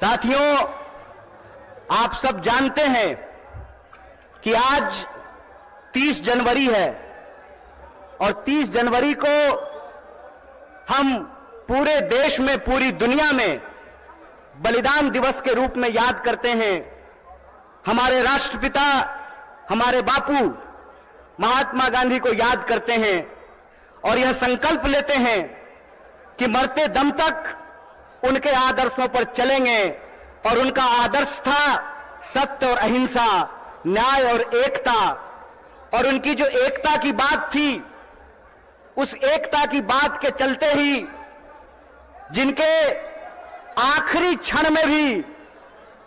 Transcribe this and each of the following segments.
साथियों, आप सब जानते हैं कि आज 30 जनवरी है और 30 जनवरी को हम पूरे देश में, पूरी दुनिया में बलिदान दिवस के रूप में याद करते हैं। हमारे राष्ट्रपिता, हमारे बापू महात्मा गांधी को याद करते हैं और यह संकल्प लेते हैं कि मरते दम तक उनके आदर्शों पर चलेंगे। और उनका आदर्श था सत्य और अहिंसा, न्याय और एकता। और उनकी जो एकता की बात थी, उस एकता की बात के चलते ही जिनके आखिरी क्षण में भी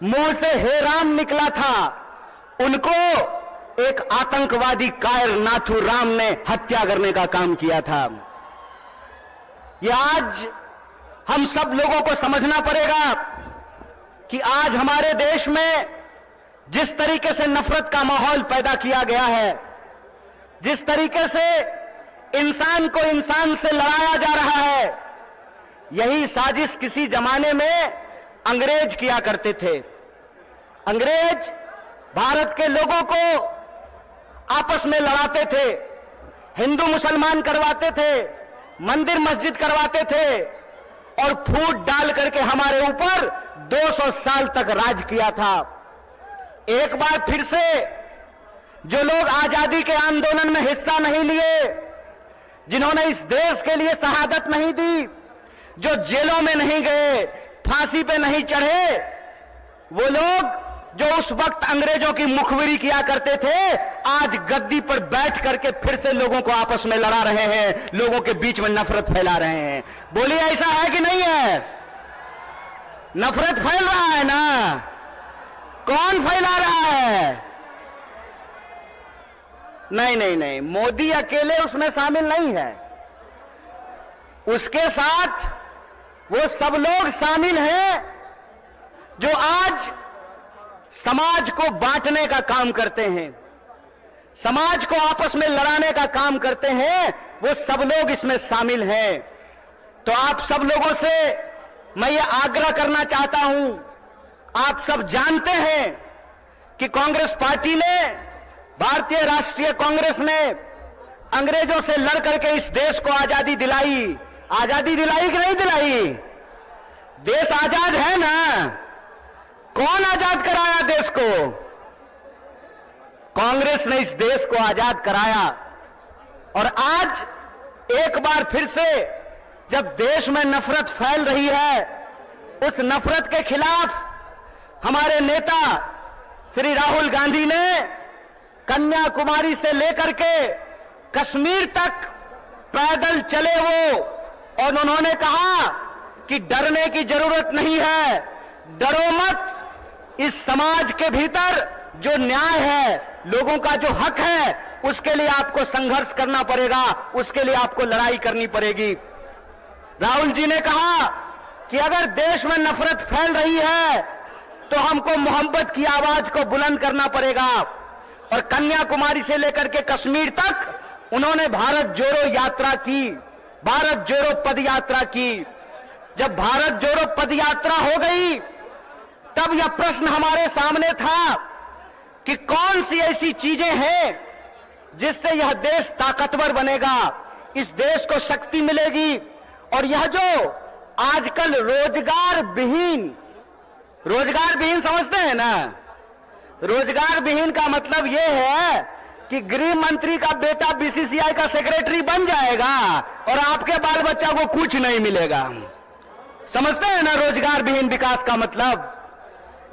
मुंह से हे राम निकला था, उनको एक आतंकवादी कायर नाथूराम ने हत्या करने का काम किया था। यह आज हम सब लोगों को समझना पड़ेगा कि आज हमारे देश में जिस तरीके से नफरत का माहौल पैदा किया गया है, जिस तरीके से इंसान को इंसान से लड़ाया जा रहा है, यही साजिश किसी जमाने में अंग्रेज किया करते थे। अंग्रेज भारत के लोगों को आपस में लड़ाते थे, हिंदू मुसलमान करवाते थे, मंदिर मस्जिद करवाते थे और फूट डाल करके हमारे ऊपर 200 साल तक राज किया था। एक बार फिर से जो लोग आजादी के आंदोलन में हिस्सा नहीं लिए, जिन्होंने इस देश के लिए शहादत नहीं दी, जो जेलों में नहीं गए, फांसी पे नहीं चढ़े, वो लोग जो उस वक्त अंग्रेजों की मुखबिरी किया करते थे, आज गद्दी पर बैठ करके फिर से लोगों को आपस में लड़ा रहे हैं, लोगों के बीच में नफरत फैला रहे हैं। बोलिए, ऐसा है कि नहीं है? नफरत फैल रहा है ना? कौन फैला रहा है? नहीं नहीं नहीं, मोदी अकेले उसमें शामिल नहीं है, उसके साथ वो सब लोग शामिल हैं जो आज समाज को बांटने का काम करते हैं, समाज को आपस में लड़ाने का काम करते हैं। वो सब लोग इसमें शामिल हैं। तो आप सब लोगों से मैं ये आग्रह करना चाहता हूं, आप सब जानते हैं कि कांग्रेस पार्टी ने, भारतीय राष्ट्रीय कांग्रेस ने अंग्रेजों से लड़ करके इस देश को आजादी दिलाई। आजादी दिलाई कि नहीं दिलाई? देश आजाद है ना? कौन आजाद कराया देश को? कांग्रेस ने इस देश को आजाद कराया। और आज एक बार फिर से जब देश में नफरत फैल रही है, उस नफरत के खिलाफ हमारे नेता श्री राहुल गांधी ने कन्याकुमारी से लेकर के कश्मीर तक पैदल चले वो, और उन्होंने कहा कि डरने की जरूरत नहीं है, डरो मत। इस समाज के भीतर जो न्याय है, लोगों का जो हक है, उसके लिए आपको संघर्ष करना पड़ेगा, उसके लिए आपको लड़ाई करनी पड़ेगी। राहुल जी ने कहा कि अगर देश में नफरत फैल रही है तो हमको मोहब्बत की आवाज को बुलंद करना पड़ेगा। और कन्याकुमारी से लेकर के कश्मीर तक उन्होंने भारत जोड़ो यात्रा की, भारत जोड़ो पद यात्रा की। जब भारत जोड़ो पद यात्रा हो गई, तब यह प्रश्न हमारे सामने था कि कौन सी ऐसी चीजें हैं जिससे यह देश ताकतवर बनेगा, इस देश को शक्ति मिलेगी। और यह जो आजकल रोजगार विहीन समझते हैं ना? रोजगार विहीन का मतलब यह है कि गृह मंत्री का बेटा बीसीसीआई का सेक्रेटरी बन जाएगा और आपके बाल बच्चा को कुछ नहीं मिलेगा। समझते हैं ना रोजगार विहीन विकास का मतलब?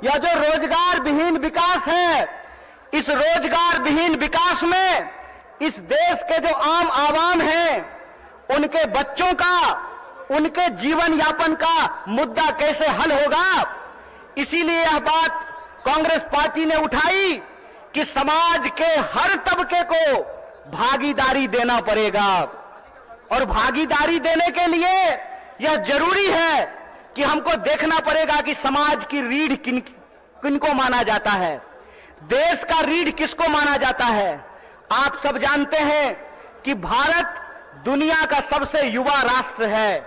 यह जो रोजगार विहीन विकास है, इस रोजगार विहीन विकास में इस देश के जो आम आवाम हैं, उनके बच्चों का, उनके जीवन यापन का मुद्दा कैसे हल होगा, इसीलिए यह बात कांग्रेस पार्टी ने उठाई कि समाज के हर तबके को भागीदारी देना पड़ेगा। और भागीदारी देने के लिए यह जरूरी है कि हमको देखना पड़ेगा कि समाज की रीढ़ किनको माना जाता है, देश का रीढ़ किसको माना जाता है। आप सब जानते हैं कि भारत दुनिया का सबसे युवा राष्ट्र है,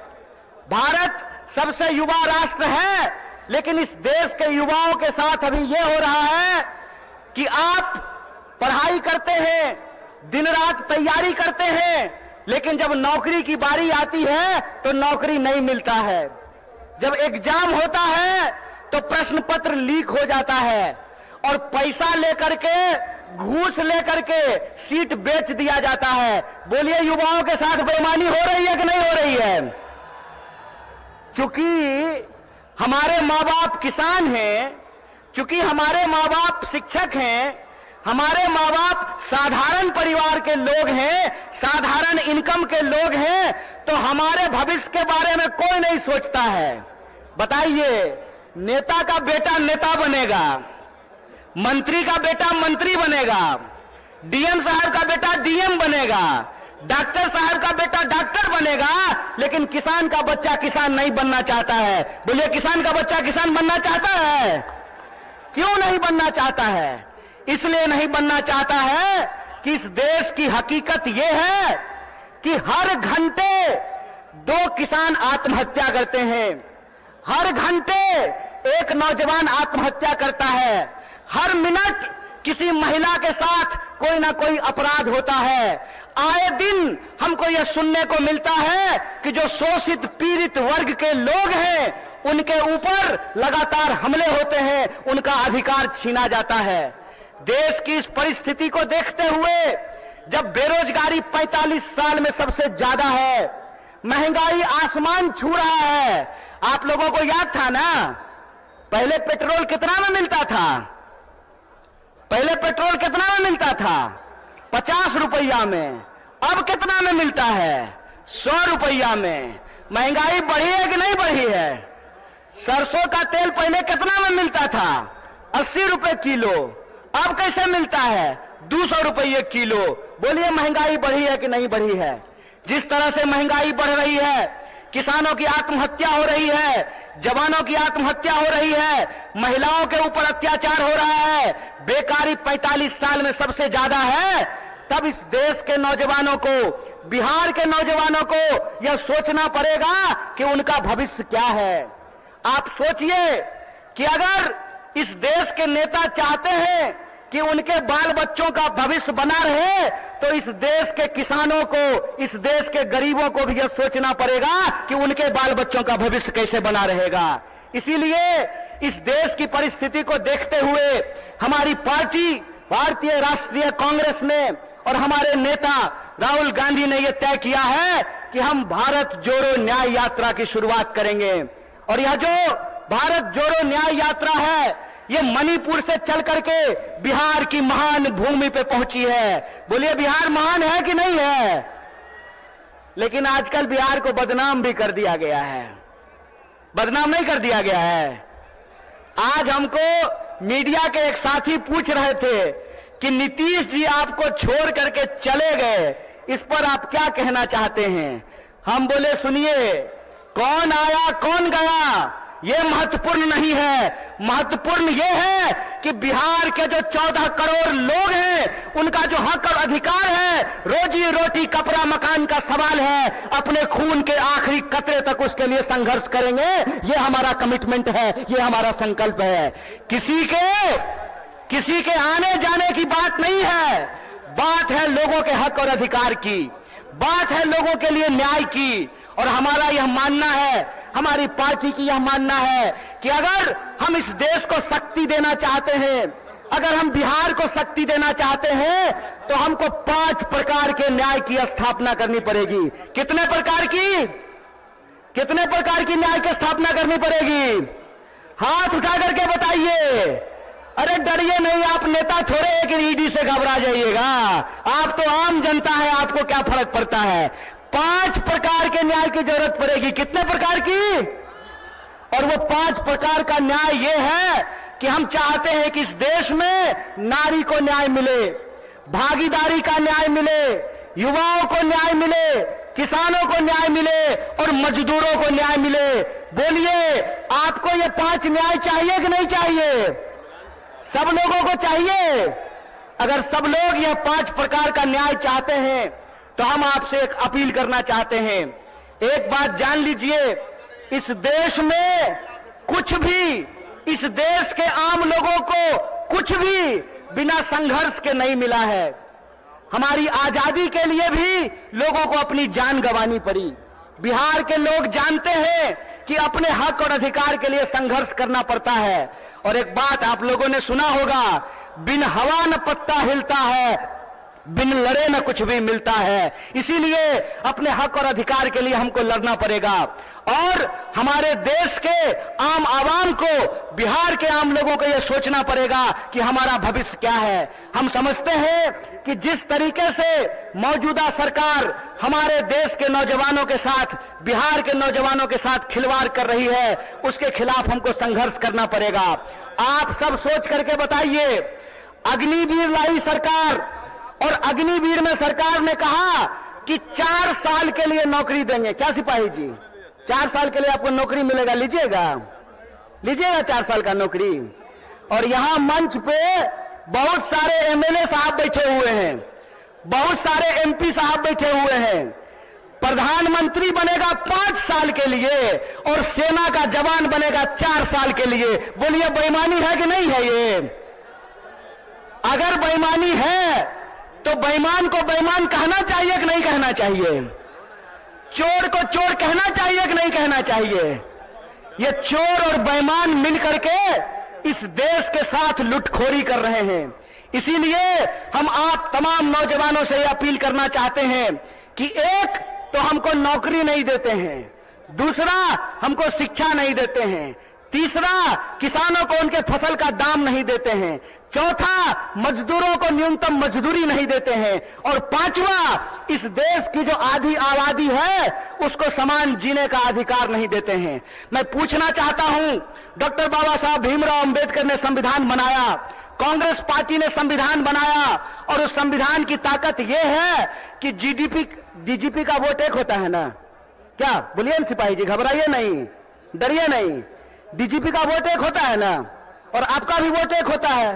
भारत सबसे युवा राष्ट्र है, लेकिन इस देश के युवाओं के साथ अभी यह हो रहा है कि आप पढ़ाई करते हैं, दिन रात तैयारी करते हैं, लेकिन जब नौकरी की बारी आती है तो नौकरी नहीं मिलता है। जब एग्जाम होता है तो प्रश्न पत्र लीक हो जाता है और पैसा लेकर के, घूस लेकर के सीट बेच दिया जाता है। बोलिए, युवाओं के साथ बेईमानी हो रही है कि नहीं हो रही है? चूंकि हमारे माँ बाप किसान हैं, चूंकि हमारे माँ बाप शिक्षक हैं, हमारे माँ बाप साधारण परिवार के लोग हैं, साधारण इनकम के लोग हैं, तो हमारे भविष्य के बारे में कोई नहीं सोचता है। बताइए, नेता का बेटा नेता बनेगा, मंत्री का बेटा मंत्री बनेगा, डीएम साहब का बेटा डीएम बनेगा, डॉक्टर साहब का बेटा डॉक्टर बनेगा, लेकिन किसान का बच्चा किसान नहीं बनना चाहता है। बोलिए, किसान का बच्चा किसान बनना चाहता है? क्यों नहीं बनना चाहता है? इसलिए नहीं बनना चाहता है कि इस देश की हकीकत यह है कि हर घंटे 2 किसान आत्महत्या करते हैं, हर घंटे एक नौजवान आत्महत्या करता है, हर मिनट किसी महिला के साथ कोई ना कोई अपराध होता है। आए दिन हमको यह सुनने को मिलता है कि जो शोषित पीड़ित वर्ग के लोग हैं उनके ऊपर लगातार हमले होते हैं, उनका अधिकार छीना जाता है। देश की इस परिस्थिति को देखते हुए, जब बेरोजगारी 45 साल में सबसे ज्यादा है, महंगाई आसमान छू रहा है। आप लोगों को याद था ना, पहले पेट्रोल कितना में मिलता था? पहले पेट्रोल कितना में मिलता था? 50 रुपया में। अब कितना में मिलता है? 100 रुपया में। महंगाई बढ़ी है कि नहीं बढ़ी है? सरसों का तेल पहले कितना में मिलता था? 80 रुपए किलो। अब कैसे मिलता है? 200 रुपये किलो। बोलिए, महंगाई बढ़ी है कि नहीं बढ़ी है? जिस तरह से महंगाई बढ़ रही है, किसानों की आत्महत्या हो रही है, जवानों की आत्महत्या हो रही है, महिलाओं के ऊपर अत्याचार हो रहा है, बेकारी 45 साल में सबसे ज्यादा है, तब इस देश के नौजवानों को, बिहार के नौजवानों को यह सोचना पड़ेगा कि उनका भविष्य क्या है। आप सोचिए कि अगर इस देश के नेता चाहते हैं कि उनके बाल बच्चों का भविष्य बना रहे, तो इस देश के किसानों को, इस देश के गरीबों को भी यह सोचना पड़ेगा कि उनके बाल बच्चों का भविष्य कैसे बना रहेगा। इसीलिए इस देश की परिस्थिति को देखते हुए हमारी पार्टी भारतीय राष्ट्रीय कांग्रेस ने और हमारे नेता राहुल गांधी ने यह तय किया है कि हम भारत जोड़ो न्याय यात्रा की शुरुआत करेंगे। और यह जो भारत जोड़ो न्याय यात्रा है, ये मणिपुर से चल करके बिहार की महान भूमि पे पहुंची है। बोलिए, बिहार महान है कि नहीं है? लेकिन आजकल बिहार को बदनाम भी कर दिया गया है। बदनाम नहीं कर दिया गया है? आज हमको मीडिया के एक साथी पूछ रहे थे कि नीतीश जी आपको छोड़ करके चले गए, इस पर आप क्या कहना चाहते हैं? हम बोले, सुनिए, कौन आया कौन गया ये महत्वपूर्ण नहीं है। महत्वपूर्ण ये है कि बिहार के जो 14 करोड़ लोग हैं, उनका जो हक और अधिकार है, रोजी रोटी कपड़ा मकान का सवाल है, अपने खून के आखिरी कतरे तक उसके लिए संघर्ष करेंगे। ये हमारा कमिटमेंट है, ये हमारा संकल्प है। किसी के आने जाने की बात नहीं है, बात है लोगों के हक और अधिकार की, बात है लोगों के लिए न्याय की। और हमारा यह मानना है, हमारी पार्टी की यह मानना है कि अगर हम इस देश को शक्ति देना चाहते हैं, अगर हम बिहार को शक्ति देना चाहते हैं, तो हमको 5 प्रकार के न्याय की स्थापना करनी पड़ेगी। कितने प्रकार की? कितने प्रकार की न्याय की स्थापना करनी पड़ेगी? हाथ उठा करके बताइए। अरे डरिए नहीं, आप नेता थोड़े हैं कि ईडी से घबरा जाइएगा। आप तो आम जनता है, आपको क्या फर्क पड़ता है? 5 प्रकार के न्याय की जरूरत पड़ेगी। कितने प्रकार की? और वो 5 प्रकार का न्याय ये है कि हम चाहते हैं कि इस देश में नारी को न्याय मिले, भागीदारी का न्याय मिले, युवाओं को न्याय मिले, किसानों को न्याय मिले और मजदूरों को न्याय मिले। बोलिए, आपको ये 5 न्याय चाहिए कि नहीं चाहिए? सब लोगों को चाहिए। अगर सब लोग यह 5 प्रकार का न्याय चाहते हैं, तो हम आपसे एक अपील करना चाहते हैं। एक बात जान लीजिए, इस देश में कुछ भी इस देश के आम लोगों को कुछ भी बिना संघर्ष के नहीं मिला है। हमारी आजादी के लिए भी लोगों को अपनी जान गंवानी पड़ी। बिहार के लोग जानते हैं कि अपने हक और अधिकार के लिए संघर्ष करना पड़ता है। और एक बात आप लोगों ने सुना होगा, बिन हवा न पत्ता हिलता है, बिन लड़े न कुछ भी मिलता है। इसीलिए अपने हक और अधिकार के लिए हमको लड़ना पड़ेगा और हमारे देश के आम आवाम को, बिहार के आम लोगों को यह सोचना पड़ेगा कि हमारा भविष्य क्या है। हम समझते हैं कि जिस तरीके से मौजूदा सरकार हमारे देश के नौजवानों के साथ, बिहार के नौजवानों के साथ खिलवाड़ कर रही है, उसके खिलाफ हमको संघर्ष करना पड़ेगा। आप सब सोच करके बताइए, अग्निवीर लाई सरकार और अग्निवीर में सरकार ने कहा कि 4 साल के लिए नौकरी देंगे। क्या सिपाही जी, 4 साल के लिए आपको नौकरी मिलेगा, लीजिएगा 4 साल का नौकरी। और यहां मंच पे बहुत सारे एमएलए साहब बैठे हुए हैं, बहुत सारे एमपी साहब बैठे हुए हैं। प्रधानमंत्री बनेगा 5 साल के लिए और सेना का जवान बनेगा 4 साल के लिए। बोलिए बेईमानी है कि नहीं है? ये अगर बेईमानी है तो बेईमान को बेईमान कहना चाहिए कि नहीं कहना चाहिए? चोर को चोर कहना चाहिए कि नहीं कहना चाहिए? ये चोर और बेईमान मिलकर के इस देश के साथ लुटखोरी कर रहे हैं। इसीलिए हम आप तमाम नौजवानों से यह अपील करना चाहते हैं कि एक तो हमको नौकरी नहीं देते हैं, दूसरा हमको शिक्षा नहीं देते हैं, तीसरा किसानों को उनके फसल का दाम नहीं देते हैं, चौथा मजदूरों को न्यूनतम मजदूरी नहीं देते हैं, और पांचवा इस देश की जो आधी आबादी है उसको समान जीने का अधिकार नहीं देते हैं। मैं पूछना चाहता हूं, डॉक्टर बाबा साहब भीमराव अंबेडकर ने संविधान बनाया, कांग्रेस पार्टी ने संविधान बनाया, और उस संविधान की ताकत यह है कि डीजीपी का वोट एक होता है ना? क्या बोलिए न सिपाही जी, घबराइए नहीं, डरिए नहीं। डीजीपी का वोट एक होता है ना, और आपका भी वोट एक होता है,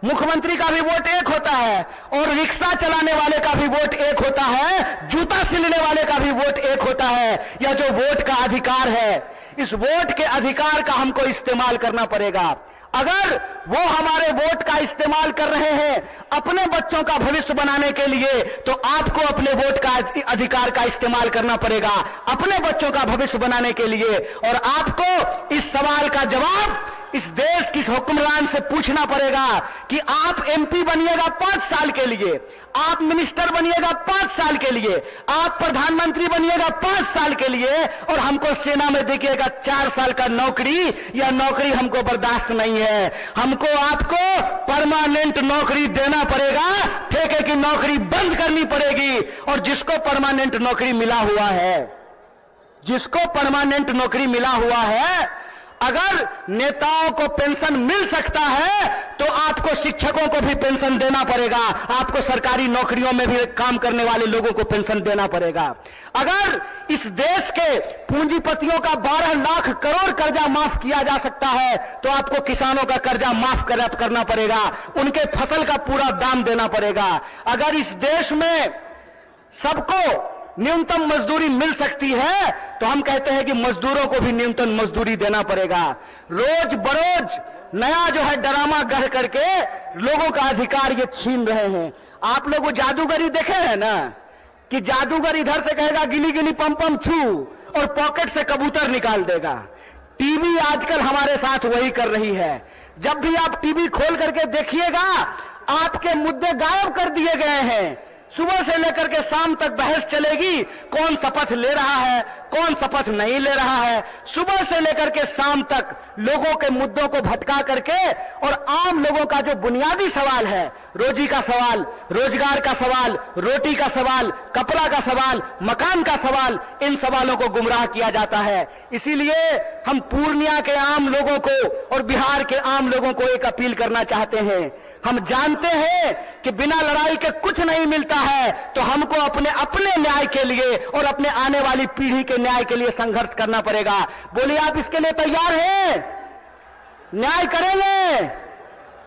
मुख्यमंत्री का भी वोट एक होता है, और रिक्शा चलाने वाले का भी वोट एक होता है, जूता सिलने वाले का भी वोट एक होता है। यह जो वोट का अधिकार है, इस वोट के अधिकार का हमको इस्तेमाल करना पड़ेगा। अगर वो हमारे वोट का इस्तेमाल कर रहे हैं अपने बच्चों का भविष्य बनाने के लिए, तो आपको अपने वोट का अधिकार का इस्तेमाल करना पड़ेगा अपने बच्चों का भविष्य बनाने के लिए। और आपको इस सवाल का जवाब इस देश की हुक्मरान से पूछना पड़ेगा कि आप एमपी बनिएगा 5 साल के लिए, आप मिनिस्टर बनिएगा 5 साल के लिए, आप प्रधानमंत्री बनिएगा 5 साल के लिए, और हमको सेना में देखिएगा 4 साल का नौकरी। यह नौकरी हमको बर्दाश्त नहीं है। हमको आपको परमानेंट नौकरी देना पड़ेगा, ठेके की नौकरी बंद करनी पड़ेगी। और जिसको परमानेंट नौकरी मिला हुआ है, जिसको परमानेंट नौकरी मिला हुआ है, अगर नेताओं को पेंशन मिल सकता है तो आपको शिक्षकों को भी पेंशन देना पड़ेगा, आपको सरकारी नौकरियों में भी काम करने वाले लोगों को पेंशन देना पड़ेगा। अगर इस देश के पूंजीपतियों का 12 लाख करोड़ कर्जा माफ किया जा सकता है तो आपको किसानों का कर्जा माफ करना पड़ेगा, उनके फसल का पूरा दाम देना पड़ेगा। अगर इस देश में सबको न्यूनतम मजदूरी मिल सकती है तो हम कहते हैं कि मजदूरों को भी न्यूनतम मजदूरी देना पड़ेगा। रोज बरोज नया जो है ड्रामा गढ़ करके लोगों का अधिकार ये छीन रहे हैं। आप लोग वो जादूगरी देखे हैं ना, कि जादूगर इधर से कहेगा गिली गिली पम पम छू और पॉकेट से कबूतर निकाल देगा। टीवी आजकल हमारे साथ वही कर रही है। जब भी आप टीवी खोल करके देखिएगा, आपके मुद्दे गायब कर दिए गए हैं। सुबह से लेकर के शाम तक बहस चलेगी, कौन शपथ ले रहा है, कौन शपथ नहीं ले रहा है। सुबह से लेकर के शाम तक लोगों के मुद्दों को भटका करके और आम लोगों का जो बुनियादी सवाल है, रोजी का सवाल, रोजगार का सवाल, रोटी का सवाल, कपड़ा का सवाल, मकान का सवाल, इन सवालों को गुमराह किया जाता है। इसीलिए हम पूर्णिया के आम लोगों को और बिहार के आम लोगों को एक अपील करना चाहते हैं। हम जानते हैं कि बिना लड़ाई के कुछ नहीं मिलता है, तो हमको अपने न्याय के लिए और अपने आने वाली पीढ़ी के न्याय के लिए संघर्ष करना पड़ेगा। बोलिए, आप इसके लिए तैयार हैं? न्याय करेंगे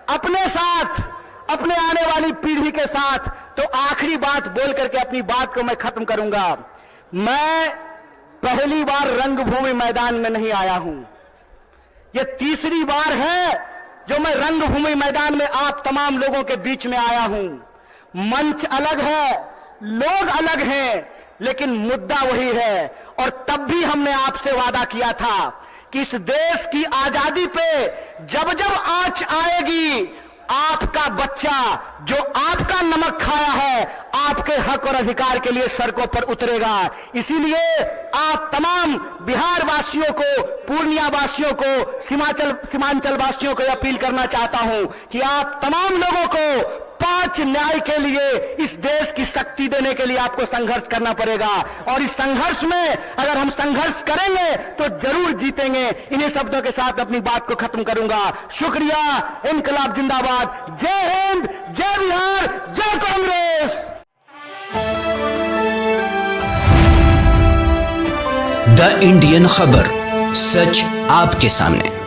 अपने साथ, अपने आने वाली पीढ़ी के साथ। तो आखिरी बात बोल करके अपनी बात को मैं खत्म करूंगा। मैं पहली बार रंगभूमि मैदान में नहीं आया हूं। ये तीसरी बार है जो मैं रंगभूमि मैदान में आप तमाम लोगों के बीच में आया हूं। मंच अलग है, लोग अलग हैं, लेकिन मुद्दा वही है। और तब भी हमने आपसे वादा किया था कि इस देश की आजादी पे जब जब आंच आएगी, आपका बच्चा जो आपका नमक खाया है, आपके हक और अधिकार के लिए सड़कों पर उतरेगा। इसीलिए आप तमाम बिहार वासियों को, पूर्णिया वासियों को, सीमांचल वासियों को अपील करना चाहता हूं कि आप तमाम लोगों को 5 न्याय के लिए, इस देश की शक्ति देने के लिए आपको संघर्ष करना पड़ेगा। और इस संघर्ष में अगर हम संघर्ष करेंगे तो जरूर जीतेंगे। इन्हीं शब्दों के साथ अपनी बात को खत्म करूंगा। शुक्रिया। इनकलाब जिंदाबाद। जय हिंद, जय बिहार, जय कांग्रेस। द इंडियन खबर, सच आपके सामने।